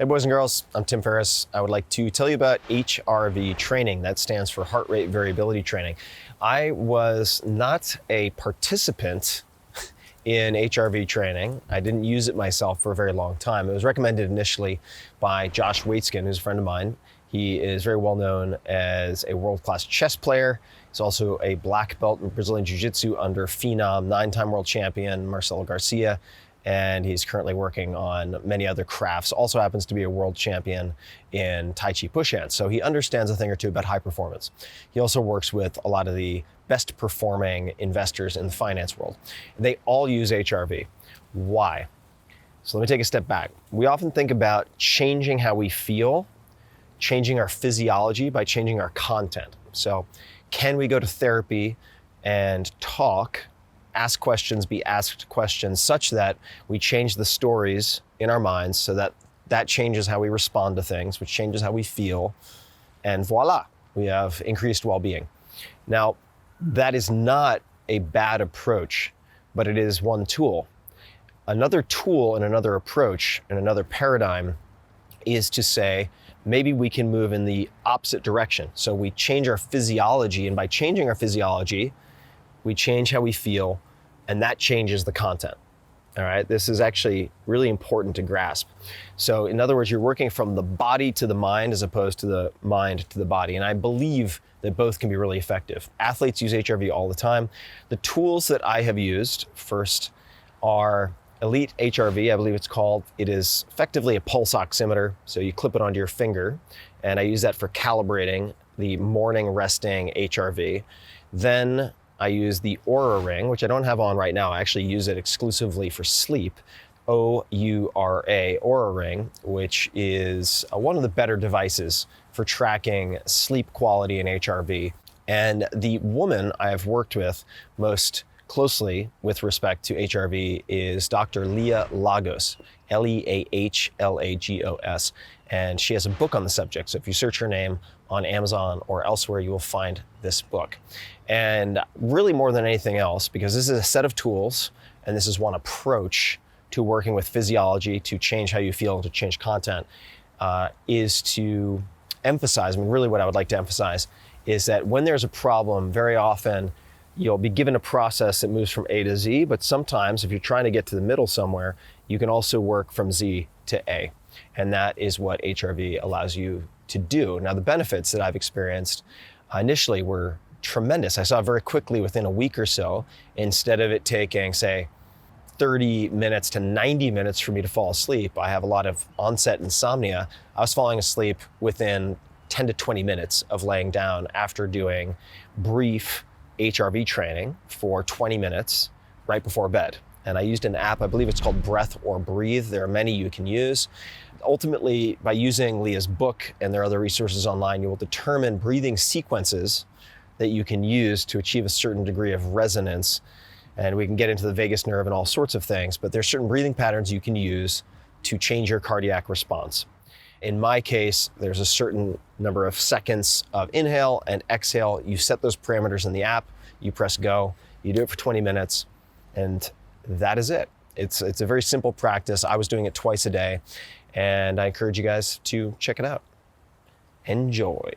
Hey boys and girls, I'm Tim Ferriss. I would like to tell you about HRV training. That stands for Heart Rate Variability training. I was not a participant in HRV training. I didn't use it myself for a very long time. It was recommended initially by Josh Waitskin, who's a friend of mine. He is very well known as a world-class chess player. He's also a black belt in Brazilian Jiu-Jitsu under Phenom, 9-time world champion Marcelo Garcia. And he's currently working on many other crafts. Also happens to be a world champion in Tai Chi push hands. So he understands a thing or two about high performance. He also works with a lot of the best performing investors in the finance world. They all use HRV. Why? So let me take a step back. We often think about changing how we feel, changing our physiology by changing our content. So can we go to therapy and talk, ask questions, be asked questions, such that we change the stories in our minds so that that changes how we respond to things, which changes how we feel, and voila, we have increased well-being. Now, that is not a bad approach, but it is one tool. Another tool and another approach and another paradigm is to say, maybe we can move in the opposite direction. So we change our physiology, and by changing our physiology, we change how we feel, and that changes the content. All right, this is actually really important to grasp. So in other words, you're working from the body to the mind as opposed to the mind to the body. And I believe that both can be really effective. Athletes use HRV all the time. The tools that I have used first are Elite HRV, I believe it's called. It is effectively a pulse oximeter. So you clip it onto your finger, and I use that for calibrating the morning resting HRV. Then I use the Oura Ring, which I don't have on right now. I actually use it exclusively for sleep. O-U-R-A, Oura Ring, which is one of the better devices for tracking sleep quality in HRV. And the woman I have worked with most closely with respect to HRV is Dr. Leah Lagos, Leah-Lagos. And she has a book on the subject. So if you search her name on Amazon or elsewhere, you will find this book. And really more than anything else, because this is a set of tools and this is one approach to working with physiology to change how you feel and to change content, is to emphasize, really what I would like to emphasize is that when there's a problem, very often you'll be given a process that moves from A to Z, but sometimes if you're trying to get to the middle somewhere, you can also work from Z to A. And that is what HRV allows you to do. Now, the benefits that I've experienced initially were tremendous. I saw very quickly within a week or so, instead of it taking, say, 30 minutes to 90 minutes for me to fall asleep, I have a lot of onset insomnia. I was falling asleep within 10 to 20 minutes of laying down after doing brief HRV training for 20 minutes right before bed. And I used an app, I believe it's called Breath or Breathe. There are many you can use. Ultimately, by using Leah's book and there are other resources online, you will determine breathing sequences that you can use to achieve a certain degree of resonance. And we can get into the vagus nerve and all sorts of things, but there's certain breathing patterns you can use to change your cardiac response. In my case, there's a certain number of seconds of inhale and exhale. You set those parameters in the app, you press go, you do it for 20 minutes, and that is it. It's a very simple practice. I was doing it twice a day, and I encourage you guys to check it out. Enjoy.